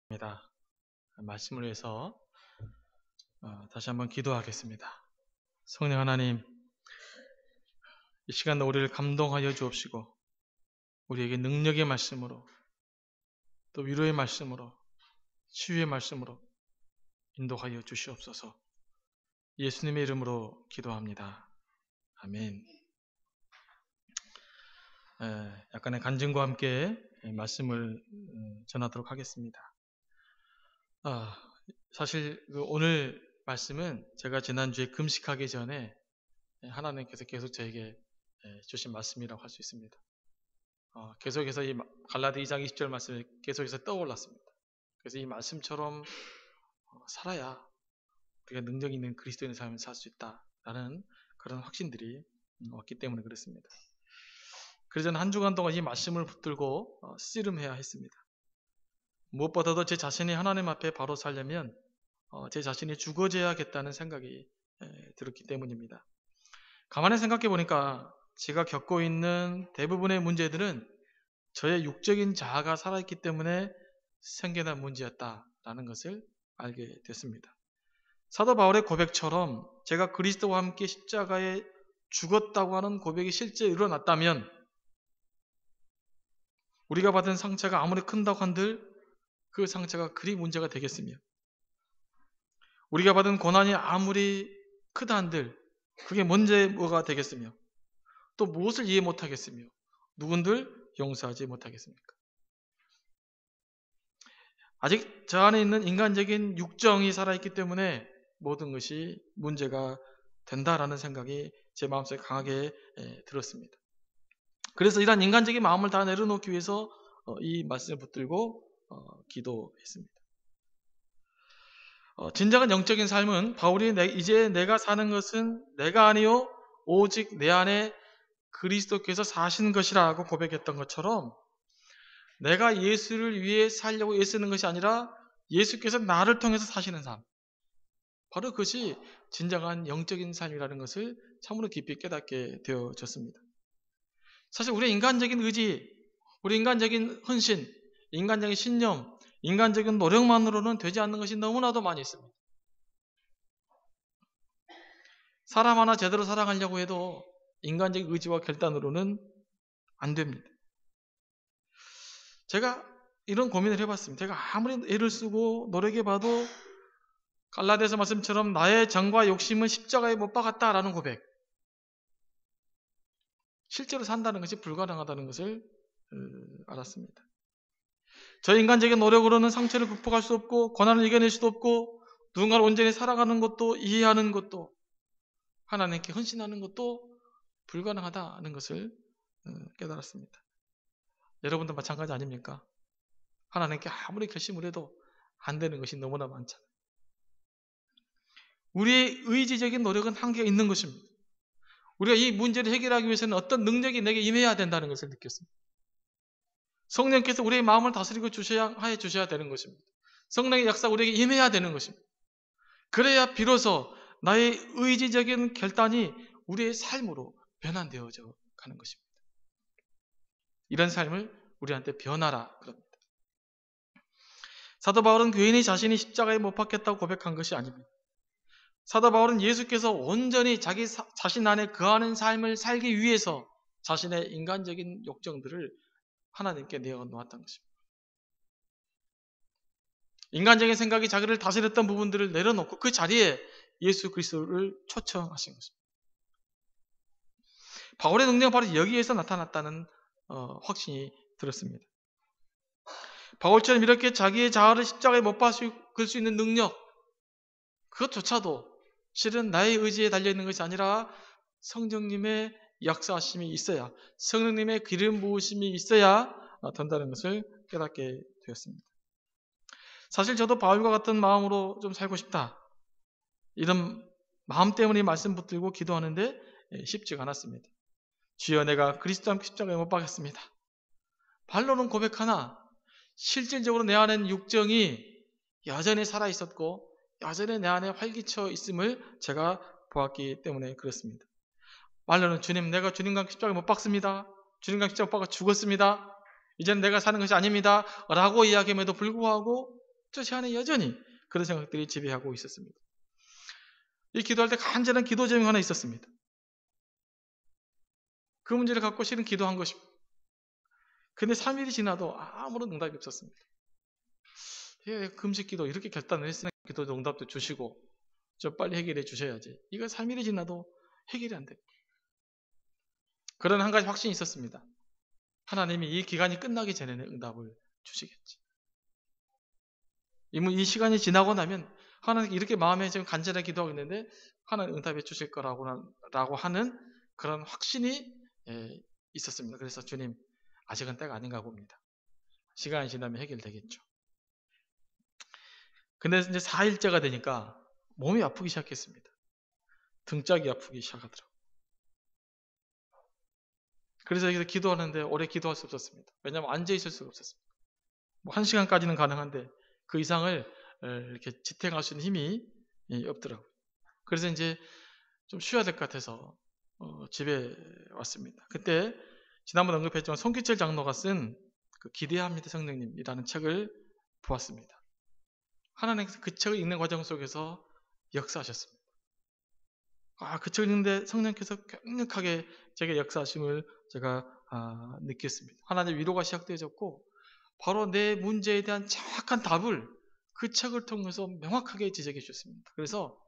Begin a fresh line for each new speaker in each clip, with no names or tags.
입니다. 말씀을 위해서 다시 한번 기도하겠습니다. 성령 하나님, 이 시간도 우리를 감동하여 주옵시고 우리에게 능력의 말씀으로 또 위로의 말씀으로 치유의 말씀으로 인도하여 주시옵소서. 예수님의 이름으로 기도합니다. 아멘. 약간의 간증과 함께 말씀을 전하도록 하겠습니다. 사실 오늘 말씀은 제가 지난주에 금식하기 전에 하나님께서 계속 저에게 주신 말씀이라고 할 수 있습니다. 계속해서 이 갈라디 2장 20절 말씀이 계속해서 떠올랐습니다. 그래서 이 말씀처럼 살아야 우리가 능력 있는 그리스도인의 삶을 살 수 있다라는 그런 확신들이 왔기 때문에 그렇습니다. 그래서 저는 한 주간 동안 이 말씀을 붙들고 씨름해야 했습니다. 무엇보다도 제 자신이 하나님 앞에 바로 살려면 제 자신이 죽어져야겠다는 생각이 들었기 때문입니다. 가만히 생각해 보니까 제가 겪고 있는 대부분의 문제들은 저의 육적인 자아가 살아있기 때문에 생겨난 문제였다라는 것을 알게 됐습니다. 사도 바울의 고백처럼 제가 그리스도와 함께 십자가에 죽었다고 하는 고백이 실제 일어났다면 우리가 받은 상처가 아무리 큰다고 한들 그 상처가 그리 문제가 되겠으며 우리가 받은 고난이 아무리 크다 한들 그게 뭐가 되겠으며 또 무엇을 이해 못하겠으며 누군들 용서하지 못하겠습니까? 아직 저 안에 있는 인간적인 육정이 살아있기 때문에 모든 것이 문제가 된다라는 생각이 제 마음속에 강하게 들었습니다. 그래서 이런 인간적인 마음을 다 내려놓기 위해서 이 말씀을 붙들고 기도했습니다. 진정한 영적인 삶은 바울이 이제 내가 사는 것은 내가 아니요 오직 내 안에 그리스도께서 사신 것이라고 고백했던 것처럼 내가 예수를 위해 살려고 애쓰는 것이 아니라 예수께서 나를 통해서 사시는 삶, 바로 그것이 진정한 영적인 삶이라는 것을 참으로 깊이 깨닫게 되어졌습니다. 사실 우리의 인간적인 의지, 우리 인간적인 헌신, 인간적인 신념, 인간적인 노력만으로는 되지 않는 것이 너무나도 많이 있습니다. 사람 하나 제대로 사랑하려고 해도 인간적인 의지와 결단으로는 안 됩니다. 제가 이런 고민을 해봤습니다. 제가 아무리 애를 쓰고 노력해봐도 갈라디아서 말씀처럼 나의 정과 욕심은 십자가에 못 박았다라는 고백, 실제로 산다는 것이 불가능하다는 것을 알았습니다. 저 인간적인 노력으로는 상처를 극복할 수 없고 고난을 이겨낼 수도 없고 누군가를 온전히 살아가는 것도 이해하는 것도 하나님께 헌신하는 것도 불가능하다는 것을 깨달았습니다. 여러분도 마찬가지 아닙니까? 하나님께 아무리 결심을 해도 안 되는 것이 너무나 많잖아요. 우리의 의지적인 노력은 한계가 있는 것입니다. 우리가 이 문제를 해결하기 위해서는 어떤 능력이 내게 임해야 된다는 것을 느꼈습니다. 성령께서 우리의 마음을 다스리고 주셔야 되는 것입니다. 성령의 역사가 우리에게 임해야 되는 것입니다. 그래야 비로소 나의 의지적인 결단이 우리의 삶으로 변환되어져 가는 것입니다. 이런 삶을 우리한테 변하라 그럽니다. 사도 바울은 교인이 자신이 십자가에 못 박혔다고 고백한 것이 아닙니다. 사도 바울은 예수께서 온전히 자기 자신 안에 거하는 삶을 살기 위해서 자신의 인간적인 욕정들을 하나님께 내어놓았던 것입니다. 인간적인 생각이 자기를 다스렸던 부분들을 내려놓고 그 자리에 예수 그리스도를 초청하신 것입니다. 바울의 능력은 바로 여기에서 나타났다는 확신이 들었습니다. 바울처럼 이렇게 자기의 자아를 십자가에 못 박을 수 있는 능력, 그것조차도 실은 나의 의지에 달려있는 것이 아니라 성령님의 역사하심이 있어야, 성령님의 기름 부으심이 있어야 된다는 것을 깨닫게 되었습니다. 사실 저도 바울과 같은 마음으로 좀 살고 싶다, 이런 마음 때문에 말씀 붙들고 기도하는데 쉽지가 않았습니다. 주여 내가 그리스도 함께 십자가에 못 박혔습니다. 발로는 고백하나 실질적으로 내 안에 육정이 여전히 살아있었고 여전히 내 안에 활기쳐 있음을 제가 보았기 때문에 그렇습니다. 말로는 주님, 내가 주님과 함께 십자가에 못 박습니다. 주님과 함께 십자가에 못 박아 죽었습니다. 이제는 내가 사는 것이 아닙니다 라고 이야기함에도 불구하고 제 안에 여전히 그런 생각들이 지배하고 있었습니다. 이 기도할 때 간절한 기도 제목이 하나 있었습니다. 그 문제를 갖고 실은 기도한 것입니다. 근데 3일이 지나도 아무런 응답이 없었습니다. 금식 기도 이렇게 결단을 했으니 기도 응답도 주시고 좀 빨리 해결해 주셔야지. 이거 3일이 지나도 해결이 안 돼요. 그런 한 가지 확신이 있었습니다. 하나님이 이 기간이 끝나기 전에는 응답을 주시겠지. 이 시간이 지나고 나면 하나님 이렇게 마음에 지금 간절하게 기도하고 있는데 하나님 응답해 주실 거라고 하는 그런 확신이 있었습니다. 그래서 주님 아직은 때가 아닌가 봅니다. 시간이 지나면 해결되겠죠. 근데 이제 4일째가 되니까 몸이 아프기 시작했습니다. 등짝이 아프기 시작하더라고요. 그래서 여기서 기도하는데 오래 기도할 수 없었습니다. 왜냐하면 앉아있을 수가 없었습니다. 뭐 1시간까지는 가능한데 그 이상을 이렇게 지탱할 수 있는 힘이 없더라고요. 그래서 이제 좀 쉬어야 될 것 같아서 집에 왔습니다. 그때 지난번 언급했지만 송기철 장로가 쓴 그 기대합니다 성령님이라는 책을 보았습니다. 하나님께서 그 책을 읽는 과정 속에서 역사하셨습니다. 그 책을 읽는데 성령께서 강력하게 제게 역사하심을 제가 느꼈습니다. 하나님의 위로가 시작되어졌고 바로 내 문제에 대한 정확한 답을 그 책을 통해서 명확하게 지적해 주셨습니다. 그래서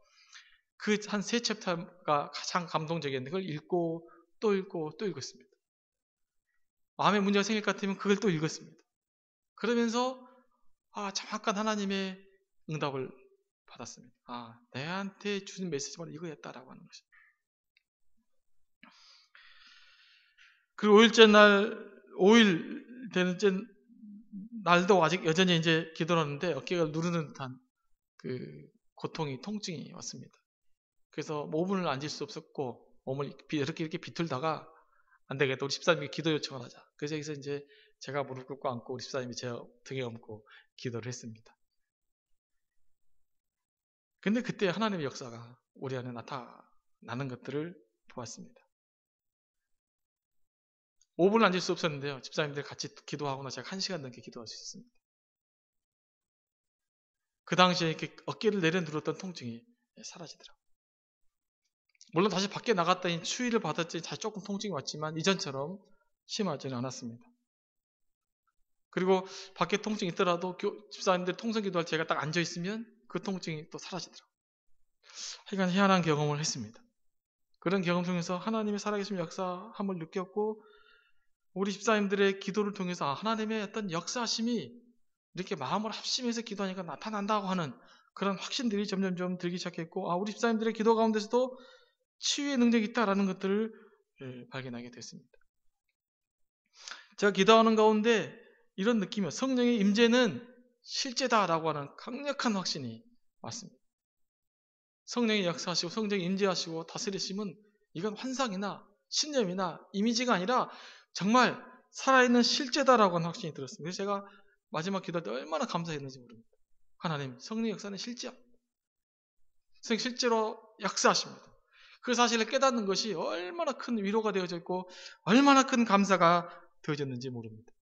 그 한 3챕터가 가장 감동적이었는데 그걸 읽고 또 읽었습니다. 마음에 문제가 생길 것 같으면 그걸 또 읽었습니다. 그러면서 정확한 하나님의 응답을 받았습니다. 내한테 주신 메시지가 바로 이거였다라고 하는 것입니다. 그리고 5일 되는 날도 아직 여전히 이제 기도를 하는데 어깨가 누르는 듯한 그 고통이, 통증이 왔습니다. 그래서 5분을 앉을 수 없었고 몸을 이렇게 비틀다가 안 되겠다. 우리 집사님께 기도 요청을 하자. 그래서 여기서 이제 제가 무릎 꿇고 앉고 우리 집사님이 제 등에 얹고 기도를 했습니다. 근데 그때 하나님의 역사가 우리 안에 나타나는 것들을 보았습니다. 5분을 앉을 수 없었는데요. 집사님들 같이 기도하거나 제가 1시간 넘게 기도할 수 있었습니다. 그 당시에 이렇게 어깨를 내려누렀던 통증이 사라지더라고요. 물론 다시 밖에 나갔더니 추위를 받았더니 다시 조금 통증이 왔지만 이전처럼 심하지는 않았습니다. 그리고 밖에 통증이 있더라도 집사님들 통성 기도할 때 제가 딱 앉아있으면 그 통증이 또 사라지더라고요. 하여간 희한한 경험을 했습니다. 그런 경험 통해서 하나님의 살아계신 역사함을 느꼈고 우리 집사님들의 기도를 통해서 하나님의 어떤 역사하심이 이렇게 마음을 합심해서 기도하니까 나타난다고 하는 그런 확신들이 점점 들기 시작했고 우리 집사님들의 기도 가운데서도 치유의 능력이 있다라는 것들을 발견하게 됐습니다. 제가 기도하는 가운데 이런 느낌이요. 성령의 임재는 실제다라고 하는 강력한 확신이 왔습니다. 성령이 역사하시고 성령이 임재하시고 다스리심은 이건 환상이나 신념이나 이미지가 아니라 정말 살아있는 실제다라고 하는 확신이 들었습니다. 그래서 제가 마지막 기도할 때 얼마나 감사했는지 모릅니다. 하나님, 성령의 역사는 실제합니다. 성령 실제로 역사하십니다. 그 사실을 깨닫는 것이 얼마나 큰 위로가 되어져 있고 얼마나 큰 감사가 되어졌는지 모릅니다.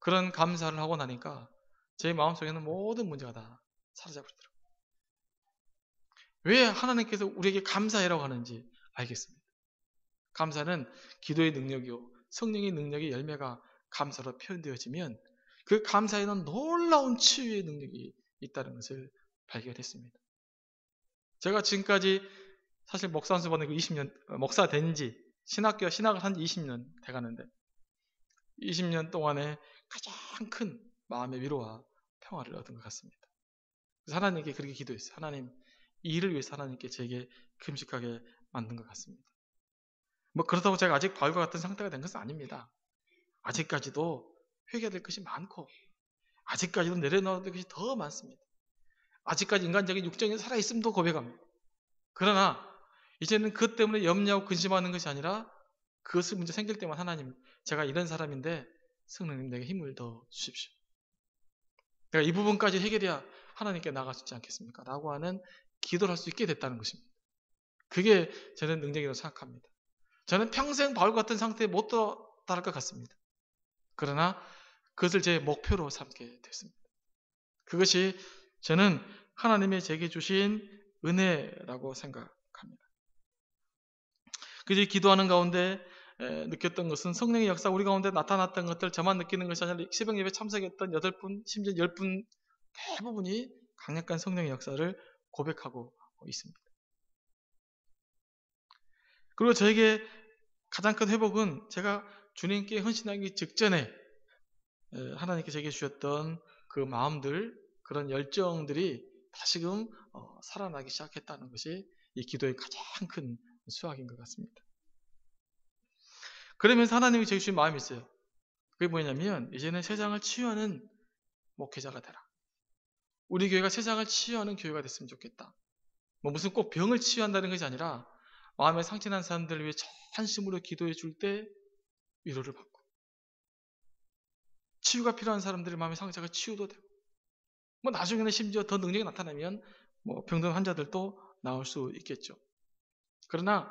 그런 감사를 하고 나니까 제 마음속에는 모든 문제가 다 사라져버리더라고요. 왜 하나님께서 우리에게 감사해라고 하는지 알겠습니다. 감사는 기도의 능력이요 성령의 능력의 열매가 감사로 표현되어지면 그 감사에는 놀라운 치유의 능력이 있다는 것을 발견했습니다. 제가 지금까지 사실 목사 연수 받는 20년 목사 된 지 신학을 한 지 20년 돼가는데 20년 동안에 가장 큰 마음의 위로와 평화를 얻은 것 같습니다. 그래서 하나님께 그렇게 기도했어요. 하나님, 이 일을 위해서 하나님께 제게 금식하게 만든 것 같습니다. 그렇다고 제가 아직 바울과 같은 상태가 된 것은 아닙니다. 아직까지도 회개될 것이 많고 아직까지도 내려놓아야 될 것이 더 많습니다. 아직까지 인간적인 육정이 살아있음도 고백합니다. 그러나 이제는 그것 때문에 염려하고 근심하는 것이 아니라 그것을 문제 생길 때만 하나님, 제가 이런 사람인데 성령님 내게 힘을 더 주십시오. 내가 이 부분까지 해결해야 하나님께 나아갈 수 있지 않겠습니까? 라고 하는 기도를 할 수 있게 됐다는 것입니다. 그게 저는 능력이라고 생각합니다. 저는 평생 바울 같은 상태에 못 도달할 것 같습니다. 그러나 그것을 제 목표로 삼게 됐습니다. 그것이 저는 하나님의 제게 주신 은혜라고 생각합니다. 그저 기도하는 가운데 느꼈던 것은 성령의 역사 우리 가운데 나타났던 것들 저만 느끼는 것이 아니라 새벽 예배 참석했던 8분 심지어 10분 대부분이 강력한 성령의 역사를 고백하고 있습니다. 그리고 저에게 가장 큰 회복은 제가 주님께 헌신하기 직전에 하나님께 제게 주셨던 그 마음들, 그런 열정들이 다시금 살아나기 시작했다는 것이 이 기도의 가장 큰 수확인 것 같습니다. 그러면서 하나님이 제게 주신 마음이 있어요. 그게 뭐냐면 이제는 세상을 치유하는 목회자가 되라. 우리 교회가 세상을 치유하는 교회가 됐으면 좋겠다. 무슨 꼭 병을 치유한다는 것이 아니라 마음에 상처난 사람들을 위해 전심으로 기도해 줄 때 위로를 받고 치유가 필요한 사람들의 마음의 상처가 치유도 되고 나중에는 심지어 더 능력이 나타나면 병든 환자들도 나올 수 있겠죠. 그러나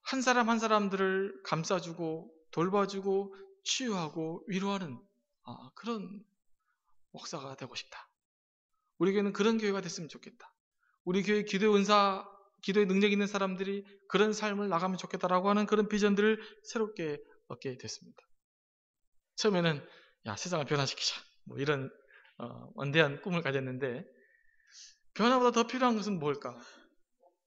한 사람 한 사람들을 감싸주고 돌봐주고 치유하고 위로하는 그런 목사가 되고 싶다. 우리 교회는 그런 교회가 됐으면 좋겠다. 우리 교회 기도의 은사, 기도의 능력 있는 사람들이 그런 삶을 나가면 좋겠다라고 하는 그런 비전들을 새롭게 얻게 됐습니다. 처음에는 세상을 변화시키자 이런 원대한 꿈을 가졌는데 변화보다 더 필요한 것은 뭘까?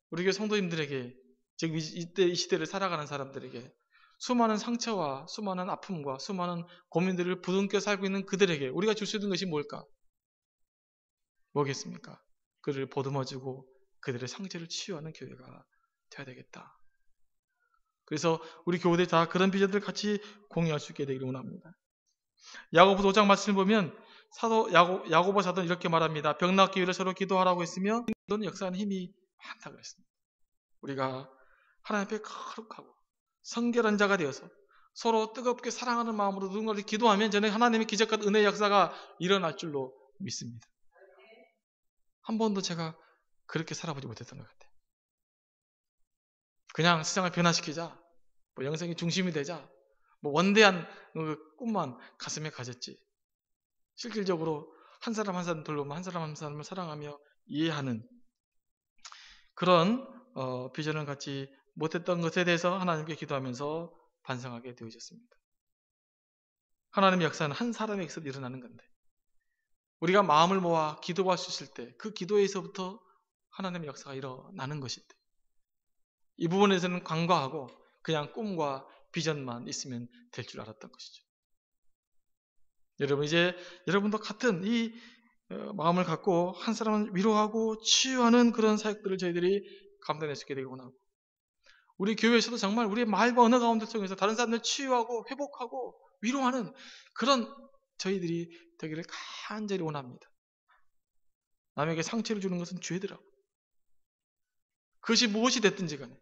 우리 교회 성도님들에게 즉 이때 이 시대를 살아가는 사람들에게 수많은 상처와 수많은 아픔과 수많은 고민들을 부둥켜 살고 있는 그들에게 우리가 줄 수 있는 것이 뭘까? 뭐겠습니까? 그들을 보듬어주고 그들의 상처를 치유하는 교회가 되어야 되겠다. 그래서 우리 교우들이 다 그런 비전들을 같이 공유할 수 있게 되기를 원합니다. 야고보서 5장 말씀을 보면 사도 야고보 사도는 이렇게 말합니다. 병 낫기 위해 서로 기도하라고 했으며 기도는 역사하는 힘이 많다고 했습니다. 우리가 하나님 앞에 거룩하고 성결한 자가 되어서 서로 뜨겁게 사랑하는 마음으로 누군가를 기도하면 저는 하나님의 기적과 은혜의 역사가 일어날 줄로 믿습니다. 한 번도 제가 그렇게 살아보지 못했던 것 같아요. 그냥 세상을 변화시키자, 영생의 중심이 되자, 원대한 꿈만 가슴에 가졌지. 실질적으로 한 사람 한 사람 돌보면 한 사람 한 사람을 사랑하며 이해하는 그런 비전을 갖지 못했던 것에 대해서 하나님께 기도하면서 반성하게 되어졌습니다. 하나님의 역사는 한 사람의 역사로 일어나는 건데 우리가 마음을 모아 기도할 수 있을 때 그 기도에서부터 하나님의 역사가 일어나는 것인데 이 부분에서는 간과하고 그냥 꿈과 비전만 있으면 될 줄 알았던 것이죠. 여러분 이제 여러분도 같은 이 마음을 갖고 한 사람을 위로하고 치유하는 그런 사역들을 저희들이 감당할 수 있게 되길 원하고 우리 교회에서도 정말 우리의 말과 언어 가운데 통해서 다른 사람들 치유하고 회복하고 위로하는 그런 저희들이 되기를 간절히 원합니다. 남에게 상처를 주는 것은 죄더라고. 그것이 무엇이 됐든지 간에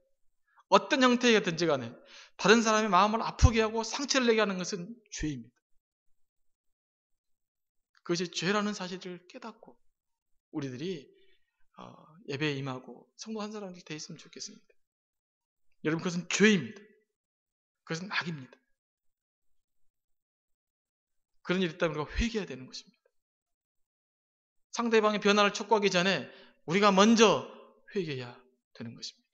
어떤 형태이든지 간에 다른 사람의 마음을 아프게 하고 상처를 내게 하는 것은 죄입니다. 그것이 죄라는 사실을 깨닫고 우리들이 예배에 임하고 성도 한 사람이 되어 있으면 좋겠습니다. 여러분 그것은 죄입니다. 그것은 악입니다. 그런 일이 있다면 우리가 회개해야 되는 것입니다. 상대방의 변화를 촉구하기 전에 우리가 먼저 회개해야 되는 것입니다.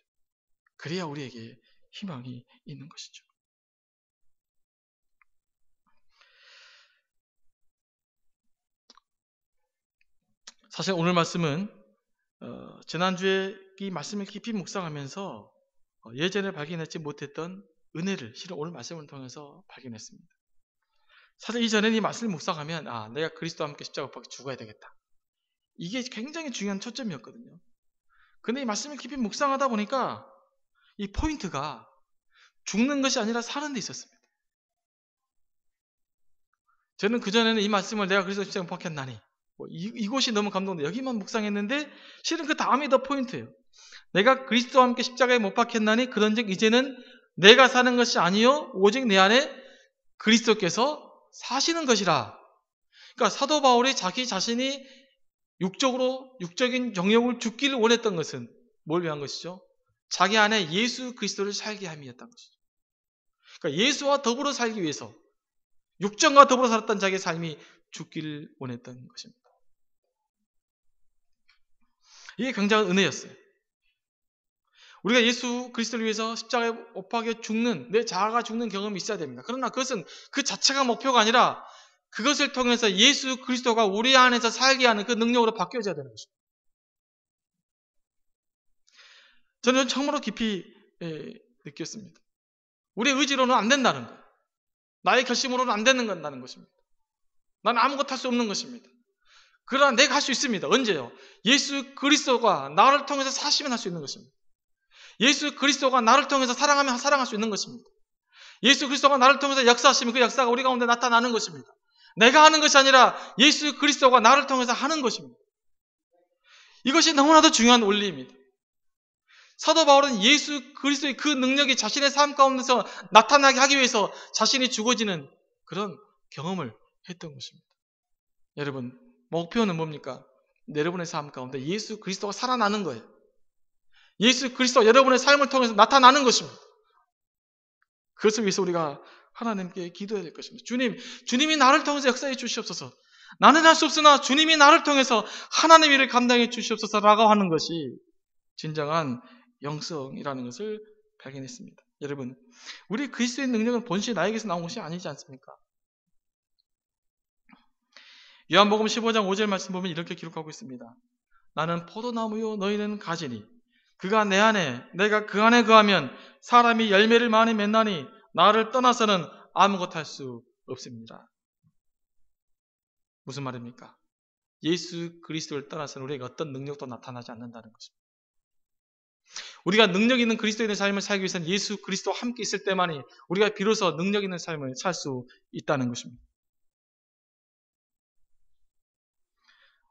그래야 우리에게 희망이 있는 것이죠. 사실 오늘 말씀은 지난주에 이 말씀을 깊이 묵상하면서 예전에 발견하지 못했던 은혜를 실은 오늘 말씀을 통해서 발견했습니다. 사실 이전에 이 말씀을 묵상하면 내가 그리스도와 함께 십자가 못 박혀 죽어야 되겠다. 이게 굉장히 중요한 초점이었거든요. 근데 이 말씀을 깊이 묵상하다 보니까 이 포인트가 죽는 것이 아니라 사는 데 있었습니다. 저는 그전에는 이 말씀을 내가 그리스도와 십자가 못 박혔나니 이곳이 너무 감동돼 여기만 묵상했는데 실은 그 다음이 더 포인트예요. 내가 그리스도와 함께 십자가에 못 박혔나니 그런즉 이제는 내가 사는 것이 아니요 오직 내 안에 그리스도께서 사시는 것이라. 그러니까 사도 바울이 자기 자신이 육적인 정욕을 죽기를 원했던 것은 뭘 위한 것이죠? 자기 안에 예수 그리스도를 살게 함이었던 것이죠. 그러니까 예수와 더불어 살기 위해서 육정과 더불어 살았던 자기의 삶이 죽기를 원했던 것입니다. 이게 굉장한 은혜였어요. 우리가 예수 그리스도를 위해서 십자가에 못 박혀 죽는, 내 자아가 죽는 경험이 있어야 됩니다. 그러나 그것은 그 자체가 목표가 아니라 그것을 통해서 예수 그리스도가 우리 안에서 살게 하는 그 능력으로 바뀌어져야 되는 것입니다. 저는 참으로 깊이 느꼈습니다. 우리의 의지로는 안 된다는 거예요. 나의 결심으로는 안 된다는 것입니다. 난 아무것도 할 수 없는 것입니다. 그러나 내가 할 수 있습니다. 언제요? 예수 그리스도가 나를 통해서 사시면 할 수 있는 것입니다. 예수 그리스도가 나를 통해서 사랑하면 사랑할 수 있는 것입니다. 예수 그리스도가 나를 통해서 역사하시면 그 역사가 우리 가운데 나타나는 것입니다. 내가 하는 것이 아니라 예수 그리스도가 나를 통해서 하는 것입니다. 이것이 너무나도 중요한 원리입니다. 사도 바울은 예수 그리스도의 그 능력이 자신의 삶 가운데서 나타나게 하기 위해서 자신이 죽어지는 그런 경험을 했던 것입니다. 여러분, 목표는 뭡니까? 여러분의 삶 가운데 예수 그리스도가 살아나는 거예요. 예수 그리스도가 여러분의 삶을 통해서 나타나는 것입니다. 그것을 위해서 우리가 하나님께 기도해야 될 것입니다. 주님이 나를 통해서 역사해 주시옵소서. 나는 할 수 없으나 주님이 나를 통해서 하나님의 일을 감당해 주시옵소서라고 하는 것이 진정한 영성이라는 것을 발견했습니다. 여러분, 우리 그리스도의 능력은 본시 나에게서 나온 것이 아니지 않습니까? 요한복음 15장 5절 말씀 보면 이렇게 기록하고 있습니다. 나는 포도나무요 너희는 가지니 그가 내 안에 내가 그 안에 거하면 사람이 열매를 많이 맺나니 나를 떠나서는 아무것도 할 수 없습니다. 무슨 말입니까? 예수 그리스도를 떠나서는 우리에게 어떤 능력도 나타나지 않는다는 것입니다. 우리가 능력 있는 그리스도인의 삶을 살기 위해서는 예수 그리스도와 함께 있을 때만이 우리가 비로소 능력 있는 삶을 살 수 있다는 것입니다.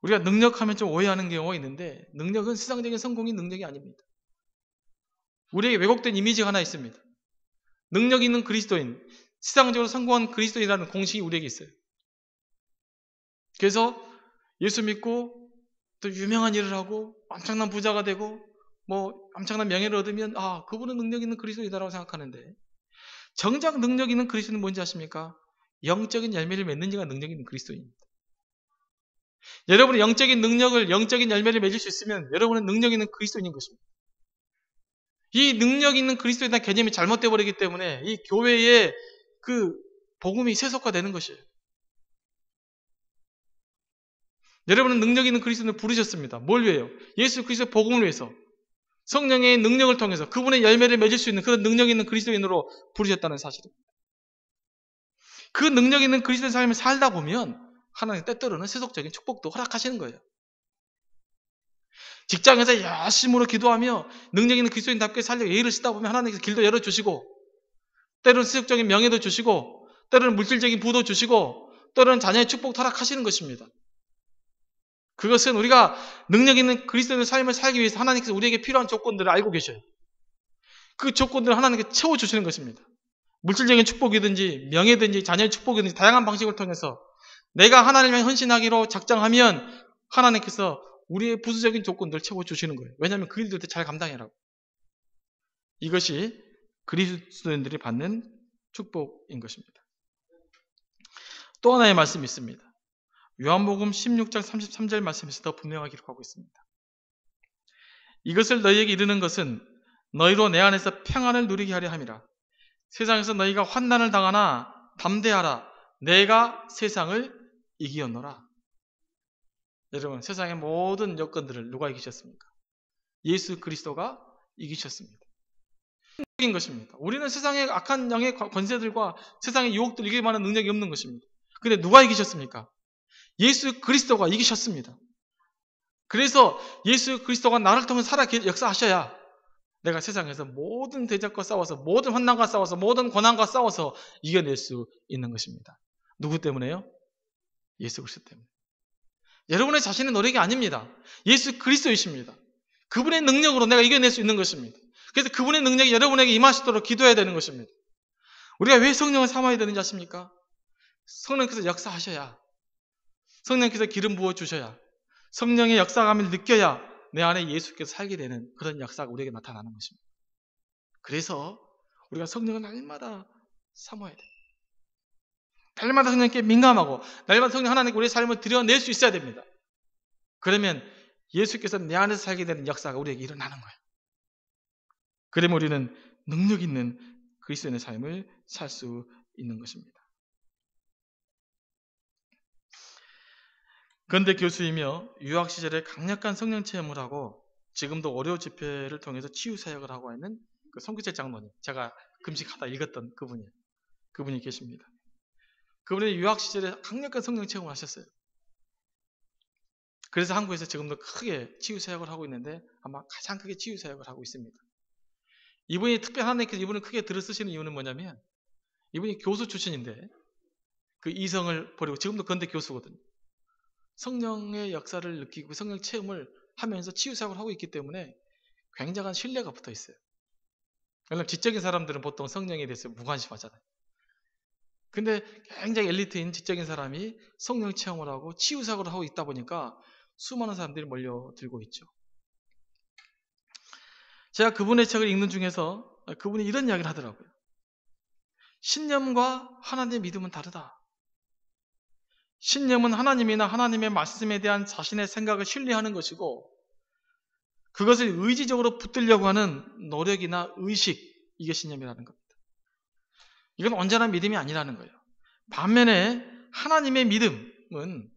우리가 능력하면 좀 오해하는 경우가 있는데 능력은 세상적인 성공이 능력이 아닙니다. 우리에게 왜곡된 이미지가 하나 있습니다. 능력 있는 그리스도인, 세상적으로 성공한 그리스도인이라는 공식이 우리에게 있어요. 그래서 예수 믿고 또 유명한 일을 하고 엄청난 부자가 되고 엄청난 명예를 얻으면 그분은 능력 있는 그리스도이다라고 생각하는데 정작 능력 있는 그리스도는 뭔지 아십니까? 영적인 열매를 맺는지가 능력 있는 그리스도입니다. 여러분이 영적인 열매를 맺을 수 있으면 여러분은 능력 있는 그리스도인인 것입니다. 이 능력 있는 그리스도에 대한 개념이 잘못되어 버리기 때문에 이 교회에 그 복음이 세속화되는 것이에요. 여러분은 능력 있는 그리스도인을 부르셨습니다. 뭘 위해요? 예수 그리스도의 복음을 위해서 성령의 능력을 통해서 그분의 열매를 맺을 수 있는 그런 능력 있는 그리스도인으로 부르셨다는 사실입니다. 그 능력 있는 그리스도의 삶을 살다 보면 하나님 때때로는 세속적인 축복도 허락하시는 거예요. 직장에서 열심으로 기도하며 능력 있는 그리스도인답게 살려고 예의를 쓰다 보면 하나님께서 길도 열어주시고 때로는 세속적인 명예도 주시고 때로는 물질적인 부도 주시고 때로는 자녀의 축복도 허락하시는 것입니다. 그것은 우리가 능력 있는 그리스도인의 삶을 살기 위해서 하나님께서 우리에게 필요한 조건들을 알고 계셔요. 그 조건들을 하나님께 채워주시는 것입니다. 물질적인 축복이든지 명예든지 자녀의 축복이든지 다양한 방식을 통해서 내가 하나님의 헌신하기로 작정하면 하나님께서 우리의 부수적인 조건들을 채워주시는 거예요. 왜냐하면 그 일들 잘 감당해라고. 이것이 그리스도인들이 받는 축복인 것입니다. 또 하나의 말씀이 있습니다. 요한복음 16장 33절 말씀에서 더 분명하게 기록하고 있습니다. 이것을 너희에게 이르는 것은 너희로 내 안에서 평안을 누리게 하려 함이라. 세상에서 너희가 환난을 당하나 담대하라. 내가 세상을 이기었노라. 여러분, 세상의 모든 여건들을 누가 이기셨습니까? 예수 그리스도가 이기셨습니다. 인 것입니다. 우리는 세상의 악한 영의 권세들과 세상의 유혹들을 이길 만한 능력이 없는 것입니다. 근데 누가 이기셨습니까? 예수 그리스도가 이기셨습니다. 그래서 예수 그리스도가 나를 통해 살아 역사하셔야 내가 세상에서 모든 대적과 싸워서 모든 환난과 싸워서 모든 고난과 싸워서 이겨낼 수 있는 것입니다. 누구 때문에요? 예수 그리스도 때문에. 여러분의 자신의 노력이 아닙니다. 예수 그리스도이십니다. 그분의 능력으로 내가 이겨낼 수 있는 것입니다. 그래서 그분의 능력이 여러분에게 임하시도록 기도해야 되는 것입니다. 우리가 왜 성령을 삼아야 되는지 아십니까? 성령께서 역사하셔야, 성령께서 기름 부어주셔야, 성령의 역사감을 느껴야 내 안에 예수께서 살게 되는 그런 역사가 우리에게 나타나는 것입니다. 그래서 우리가 성령을 날마다 삼아야 돼요. 날마다 성령께 민감하고 날마다 성령 하나님께 우리의 삶을 드러낼 수 있어야 됩니다. 그러면 예수께서 내 안에서 살게 되는 역사가 우리에게 일어나는 거예요. 그러면 우리는 능력 있는 그리스도인의 삶을 살 수 있는 것입니다. 건대 교수이며 유학 시절에 강력한 성령 체험을 하고 지금도 월요 집회를 통해서 치유 사역을 하고 있는 그 송기철 장로님, 제가 금식하다 읽었던 그분이 계십니다. 그분이 유학 시절에 강력한 성령 체험을 하셨어요. 그래서 한국에서 지금도 크게 치유 사역을 하고 있는데 아마 가장 크게 치유 사역을 하고 있습니다. 이분이 특별히 하나님께서 이분을 크게 들어쓰시는 이유는 뭐냐면 이분이 교수 출신인데 그 이성을 버리고 지금도 건대 교수거든요. 성령의 역사를 느끼고 성령 체험을 하면서 치유 사역을 하고 있기 때문에 굉장한 신뢰가 붙어 있어요. 왜냐하면 지적인 사람들은 보통 성령에 대해서 무관심하잖아요. 근데 굉장히 엘리트인 지적인 사람이 성령 체험을 하고 치유 사역을 하고 있다 보니까 수많은 사람들이 몰려들고 있죠. 제가 그분의 책을 읽는 중에서 그분이 이런 이야기를 하더라고요. 신념과 하나님의 믿음은 다르다. 신념은 하나님이나 하나님의 말씀에 대한 자신의 생각을 신뢰하는 것이고 그것을 의지적으로 붙들려고 하는 노력이나 의식, 이게 신념이라는 겁니다. 이건 온전한 믿음이 아니라는 거예요. 반면에 하나님의 믿음은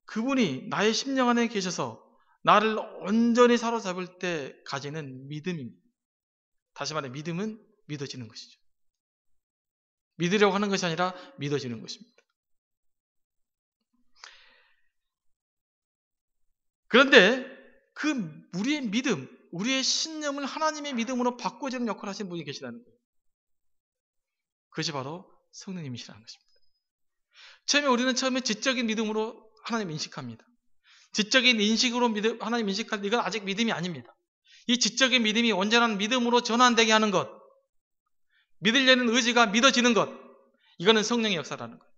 그분이 나의 심령 안에 계셔서 나를 온전히 사로잡을 때 가지는 믿음입니다. 다시 말해 믿음은 믿어지는 것이죠. 믿으려고 하는 것이 아니라 믿어지는 것입니다. 그런데 그 우리의 믿음, 우리의 신념을 하나님의 믿음으로 바꿔주는 역할을 하시는 분이 계시다는 거예요. 그것이 바로 성령님이시라는 것입니다. 우리는 처음에 지적인 믿음으로 하나님 인식합니다. 지적인 인식으로 하나님 인식할 때 이건 아직 믿음이 아닙니다. 이 지적인 믿음이 온전한 믿음으로 전환되게 하는 것, 믿으려는 의지가 믿어지는 것, 이거는 성령의 역사라는 거예요.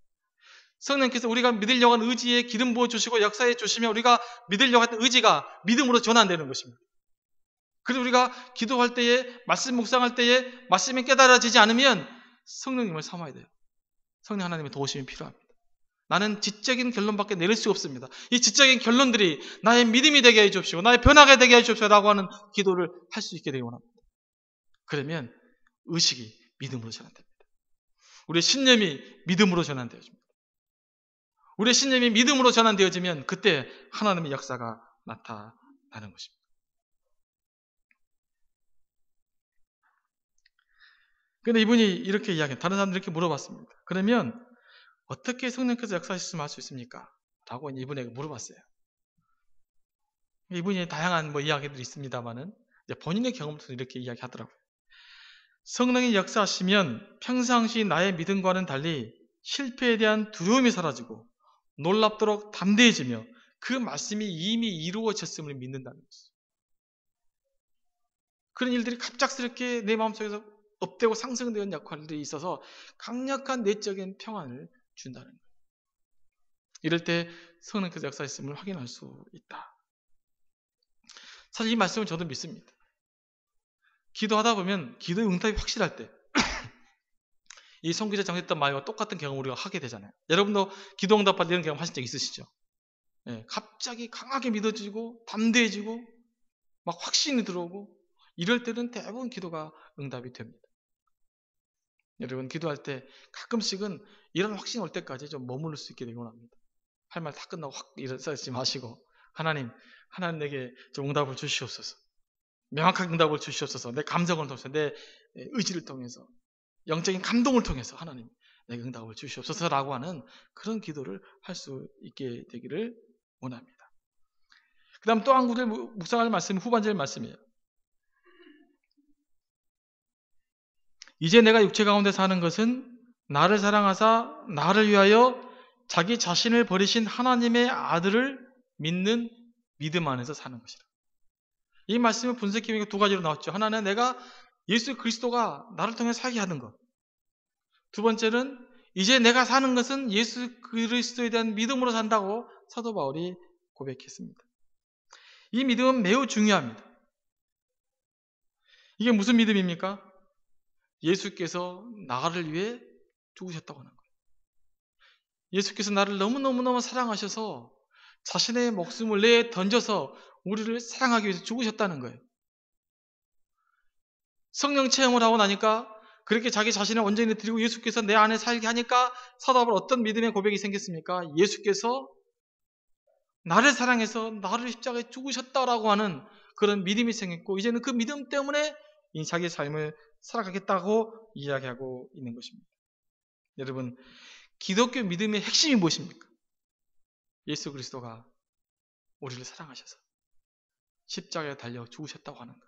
성령께서 우리가 믿으려고 하는 의지에 기름 부어주시고 역사해 주시면 우리가 믿으려고 했던 의지가 믿음으로 전환되는 것입니다. 그래서 우리가 기도할 때에, 말씀 묵상할 때에 말씀이 깨달아지지 않으면 성령님을 삼아야 돼요. 성령 하나님의 도우심이 필요합니다. 나는 지적인 결론밖에 내릴 수 없습니다. 이 지적인 결론들이 나의 믿음이 되게 해 주십시오. 나의 변화가 되게 해 주십시오. 라고 하는 기도를 할 수 있게 되기 원합니다. 그러면 의식이 믿음으로 전환됩니다. 우리의 신념이 믿음으로 전환되어집니다. 우리의 신념이 믿음으로 전환되어지면 그때 하나님의 역사가 나타나는 것입니다. 그런데 이분이 이렇게 이야기해요. 다른 사람들이 이렇게 물어봤습니다. 그러면 어떻게 성령께서 역사하셨으면 할 수 있습니까? 라고 이분에게 물어봤어요. 이분이 다양한 이야기들이 있습니다만은 본인의 경험을 통해서 이렇게 이야기하더라고요. 성령이 역사하시면 평상시 나의 믿음과는 달리 실패에 대한 두려움이 사라지고 놀랍도록 담대해지며 그 말씀이 이미 이루어졌음을 믿는다는 것이죠. 그런 일들이 갑작스럽게 내 마음속에서 업되고 상승되는 역할들이 있어서 강력한 내적인 평안을 준다는 거예요. 이럴 때 성령께서 역사했음을 확인할 수 있다. 사실 이 말씀을 저도 믿습니다. 기도하다 보면 기도의 응답이 확실할 때 이 선교제 정했던 말과 똑같은 경험을 우리가 하게 되잖아요. 여러분도 기도 응답받을 이런 경험 하신 적 있으시죠? 네, 갑자기 강하게 믿어지고 담대해지고 막 확신이 들어오고 이럴 때는 대부분 기도가 응답이 됩니다. 여러분 기도할 때 가끔씩은 이런 확신이 올 때까지 좀 머무를 수 있게 되기 원합니다. 할 말 다 끝나고 확 일어서지 마시고 하나님 내게 좀 응답을 주시옵소서. 명확한 응답을 주시옵소서. 내 감정을 통해서 내 의지를 통해서 영적인 감동을 통해서 하나님 내게 응답을 주시옵소서라고 하는 그런 기도를 할 수 있게 되기를 원합니다. 그 다음 또 한 구절 묵상할 말씀이 후반절 말씀이에요. 이제 내가 육체 가운데 사는 것은 나를 사랑하사 나를 위하여 자기 자신을 버리신 하나님의 아들을 믿는 믿음 안에서 사는 것이라. 이 말씀을 분석해보니까 두 가지로 나왔죠. 하나는 내가 예수 그리스도가 나를 통해 살게 하는 것. 두 번째는 이제 내가 사는 것은 예수 그리스도에 대한 믿음으로 산다고 사도 바울이 고백했습니다. 이 믿음은 매우 중요합니다. 이게 무슨 믿음입니까? 예수께서 나를 위해 죽으셨다고 하는 거예요. 예수께서 나를 너무너무너무 사랑하셔서 자신의 목숨을 내에 던져서 우리를 사랑하기 위해서 죽으셨다는 거예요. 성령 체험을 하고 나니까 그렇게 자기 자신을 온전히 드리고 예수께서 내 안에 살게 하니까 사도 바울 어떤 믿음의 고백이 생겼습니까? 예수께서 나를 사랑해서 나를 십자가에 죽으셨다라고 하는 그런 믿음이 생겼고 이제는 그 믿음 때문에 이 자기의 삶을 살아가겠다고 이야기하고 있는 것입니다. 여러분, 기독교 믿음의 핵심이 무엇입니까? 예수 그리스도가 우리를 사랑하셔서 십자가에 달려 죽으셨다고 하는 것.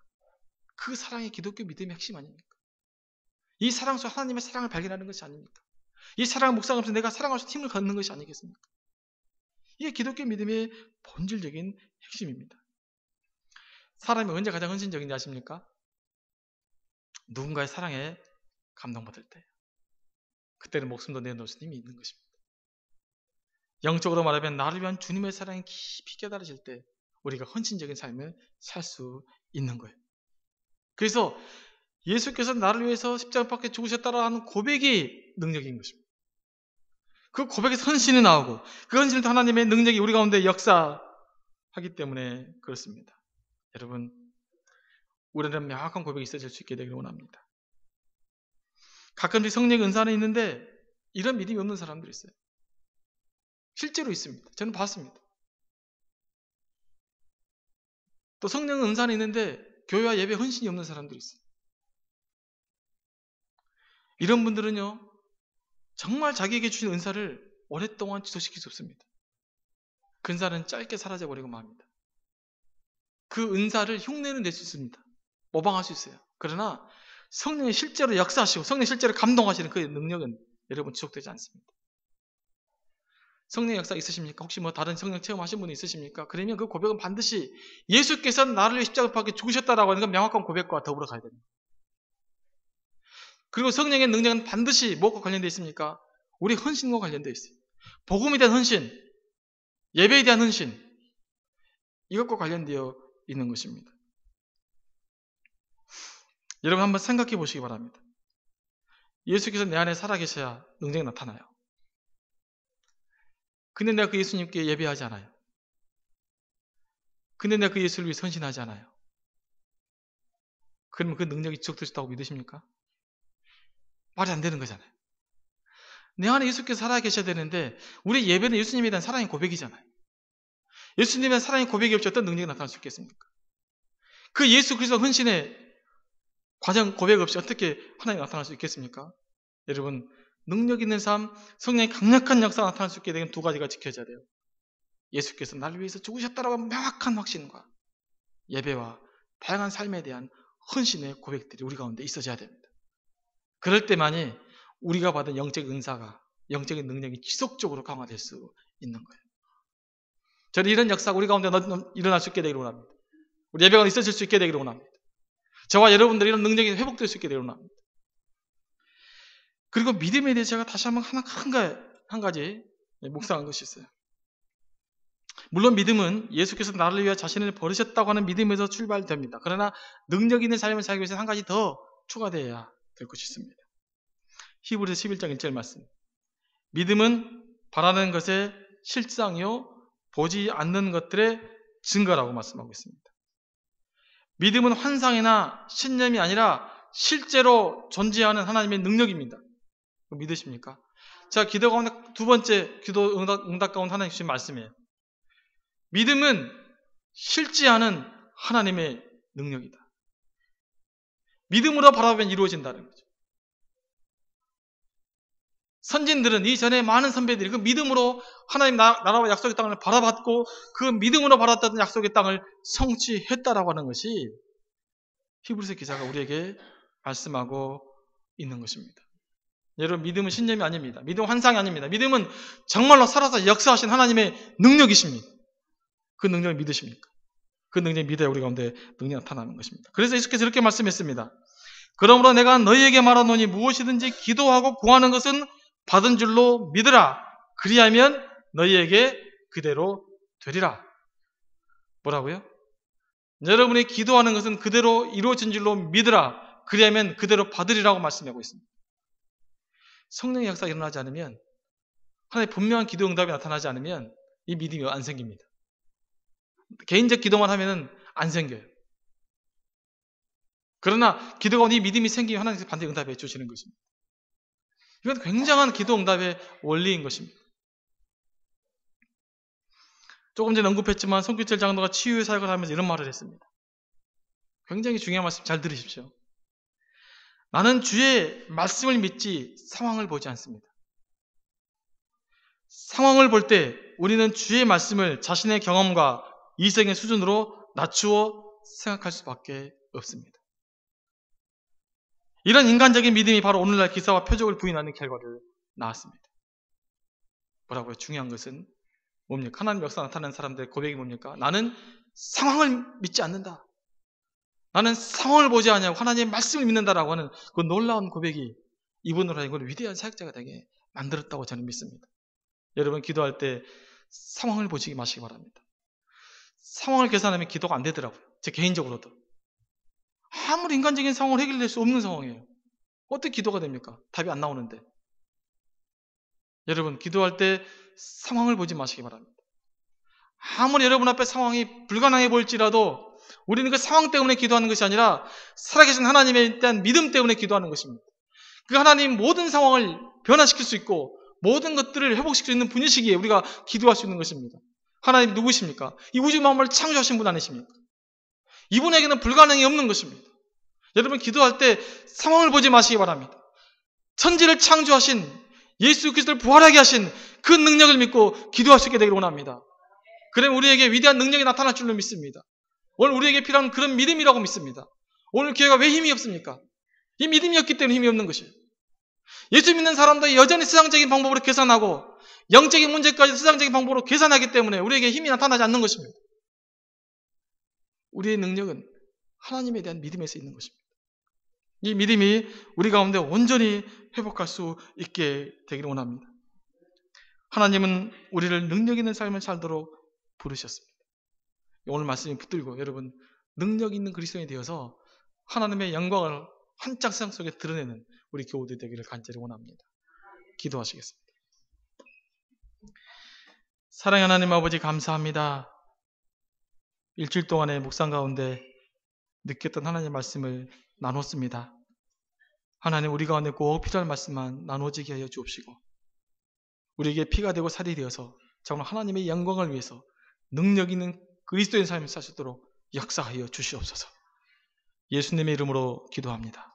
그 사랑이 기독교 믿음의 핵심 아닙니까? 이 사랑 속 하나님의 사랑을 발견하는 것이 아닙니까? 이 사랑을 묵상하면서 내가 사랑할 수 힘을 갖는 것이 아니겠습니까? 이게 기독교 믿음의 본질적인 핵심입니다. 사람이 언제 가장 헌신적인지 아십니까? 누군가의 사랑에 감동받을 때. 그때는 목숨도 내놓을 수 힘이 있는 것입니다. 영적으로 말하면 나를 위한 주님의 사랑이 깊이 깨달아질 때 우리가 헌신적인 삶을 살 수 있는 거예요. 그래서 예수께서 나를 위해서 십자가 밖에 죽으셨다라는 고백이 능력인 것입니다. 그 고백에서 헌신이 나오고 그 헌신을 하나님의 능력이 우리 가운데 역사하기 때문에 그렇습니다. 여러분, 우리는 명확한 고백이 있어질 수 있게 되기를 원합니다. 가끔씩 성령의 은사는 있는데 이런 믿음이 없는 사람들이 있어요. 실제로 있습니다. 저는 봤습니다. 또 성령의 은사는 있는데 교회와 예배 헌신이 없는 사람들이 있어요. 이런 분들은요, 정말 자기에게 주신 은사를 오랫동안 지속시킬 수 없습니다. 그 은사는 짧게 사라져버리고 맙니다. 그 은사를 흉내는 낼 수 있습니다. 모방할 수 있어요. 그러나 성령이 실제로 역사하시고 성령이 실제로 감동하시는 그 능력은 여러분 지속되지 않습니다. 성령 역사 있으십니까? 혹시 뭐 다른 성령 체험하신 분이 있으십니까? 그러면 그 고백은 반드시 예수께서 나를 위해 십자가 밖에 죽으셨다라고 하는 건 명확한 고백과 더불어 가야 됩니다. 그리고 성령의 능력은 반드시 무엇과 관련되어 있습니까? 우리 헌신과 관련되어 있어요. 복음에 대한 헌신, 예배에 대한 헌신, 이것과 관련되어 있는 것입니다. 여러분 한번 생각해 보시기 바랍니다. 예수께서 내 안에 살아계셔야 능력이 나타나요. 근데 내가 그 예수님께 예배하지 않아요. 근데 내가 그 예수를 위해 헌신하지 않아요. 그러면 그 능력이 지속될 수 있다고 믿으십니까? 말이 안 되는 거잖아요. 내 안에 예수께서 살아계셔야 되는데 우리 예배는 예수님에 대한 사랑의 고백이잖아요. 예수님에 대한 사랑의 고백이 없이 어떤 능력이 나타날 수 있겠습니까? 그 예수 그리스도 헌신의 과정 고백 없이 어떻게 하나님이 나타날 수 있겠습니까? 여러분, 능력 있는 삶, 성령의 강력한 역사가 나타날 수 있게 되는 두 가지가 지켜져야 돼요. 예수께서 나를 위해서 죽으셨다라고 하는 명확한 확신과 예배와 다양한 삶에 대한 헌신의 고백들이 우리 가운데 있어져야 됩니다. 그럴 때만이 우리가 받은 영적 은사가, 영적인 능력이 지속적으로 강화될 수 있는 거예요. 저는 이런 역사가 우리 가운데 일어날 수 있게 되기를 원합니다. 우리 예배가 있어질 수 있게 되기를 원합니다. 저와 여러분들이 이런 능력이 회복될 수 있게 되기를 원합니다. 그리고 믿음에 대해서 제가 다시 한번 한 가지 묵상한 것이 있어요. 물론 믿음은 예수께서 나를 위해 자신을 버리셨다고 하는 믿음에서 출발됩니다. 그러나 능력 있는 삶을 살기 위해서 한 가지 더 추가되어야 될 것이 있습니다. 히브리서 11장 1절 말씀. 믿음은 바라는 것의 실상이요 보지 않는 것들의 증거라고 말씀하고 있습니다. 믿음은 환상이나 신념이 아니라 실제로 존재하는 하나님의 능력입니다. 믿으십니까? 자, 기도 가운데 두 번째 기도 응답 가운데 하나님 주신 말씀이에요. 믿음은 실제하는 하나님의 능력이다. 믿음으로 바라보면 이루어진다는 거죠. 선진들은 이전에 많은 선배들이 그 믿음으로 하나님 나라와 약속의 땅을 바라봤고 그 믿음으로 바랐던 약속의 땅을 성취했다라고 하는 것이 히브리서 기자가 우리에게 말씀하고 있는 것입니다. 여러분, 믿음은 신념이 아닙니다. 믿음은 환상이 아닙니다. 믿음은 정말로 살아서 역사하신 하나님의 능력이십니다. 그 능력을 믿으십니까? 그 능력을 믿어야 우리 가운데 능력이 나타나는 것입니다. 그래서 예수께서 이렇게 말씀했습니다. 그러므로 내가 너희에게 말하노니 무엇이든지 기도하고 구하는 것은 받은 줄로 믿으라. 그리하면 너희에게 그대로 되리라. 뭐라고요? 여러분이 기도하는 것은 그대로 이루어진 줄로 믿으라. 그리하면 그대로 받으리라고 말씀하고 있습니다. 성령의 역사가 일어나지 않으면, 하나님의 분명한 기도 응답이 나타나지 않으면 이 믿음이 안 생깁니다. 개인적 기도만 하면은 안 생겨요. 그러나 기도가 이 믿음이 생기면 하나님께서 반드시 응답해 주시는 것입니다. 이건 굉장한 기도 응답의 원리인 것입니다. 조금 전에 언급했지만 손규철 장로가 치유의 사역을 하면서 이런 말을 했습니다. 굉장히 중요한 말씀 잘 들으십시오. 나는 주의 말씀을 믿지 상황을 보지 않습니다. 상황을 볼 때 우리는 주의 말씀을 자신의 경험과 이성의 수준으로 낮추어 생각할 수밖에 없습니다. 이런 인간적인 믿음이 바로 오늘날 기사와 표적을 부인하는 결과를 낳았습니다. 뭐라고요? 중요한 것은 뭡니까? 하나님 역사 나타나는 사람들의 고백이 뭡니까? 나는 상황을 믿지 않는다. 나는 상황을 보지 않냐고 하나님의 말씀을 믿는다라고 하는 그 놀라운 고백이 이분으로 하여금 위대한 사역자가 되게 만들었다고 저는 믿습니다. 여러분 기도할 때 상황을 보시기 마시기 바랍니다. 상황을 계산하면 기도가 안 되더라고요. 제 개인적으로도. 아무리 인간적인 상황을 해결될 수 없는 상황이에요. 어떻게 기도가 됩니까? 답이 안 나오는데. 여러분 기도할 때 상황을 보지 마시기 바랍니다. 아무리 여러분 앞에 상황이 불가능해 보일지라도 우리는 그 상황 때문에 기도하는 것이 아니라 살아계신 하나님에 대한 믿음 때문에 기도하는 것입니다. 그 하나님 모든 상황을 변화시킬 수 있고 모든 것들을 회복시킬 수 있는 분이시기에 우리가 기도할 수 있는 것입니다. 하나님 누구십니까? 이 우주 만물을 창조하신 분 아니십니까? 이분에게는 불가능이 없는 것입니다. 여러분 기도할 때 상황을 보지 마시기 바랍니다. 천지를 창조하신 예수 그리스도를 부활하게 하신 그 능력을 믿고 기도할 수 있게 되기를 원합니다. 그러면 우리에게 위대한 능력이 나타날 줄로 믿습니다. 오늘 우리에게 필요한 그런 믿음이라고 믿습니다. 오늘 교회가 왜 힘이 없습니까? 이 믿음이 없기 때문에 힘이 없는 것이에요. 예수 믿는 사람도 여전히 세상적인 방법으로 계산하고 영적인 문제까지 세상적인 방법으로 계산하기 때문에 우리에게 힘이 나타나지 않는 것입니다. 우리의 능력은 하나님에 대한 믿음에서 있는 것입니다. 이 믿음이 우리 가운데 온전히 회복할 수 있게 되기를 원합니다. 하나님은 우리를 능력 있는 삶을 살도록 부르셨습니다. 오늘 말씀이 붙들고 여러분 능력 있는 그리스도인이 되어서 하나님의 영광을 한짝 세상 속에 드러내는 우리 교우들 되기를 간절히 원합니다. 기도하시겠습니다. 사랑의 하나님 아버지 감사합니다. 일주일 동안의 묵상 가운데 느꼈던 하나님의 말씀을 나눴습니다. 하나님 우리 가운데 꼭 필요한 말씀만 나눠지게 하여 주옵시고 우리에게 피가 되고 살이 되어서 정말 하나님의 영광을 위해서 능력 있는 그리스도인 삶을 살 수 있도록 역사하여 주시옵소서. 예수님의 이름으로 기도합니다.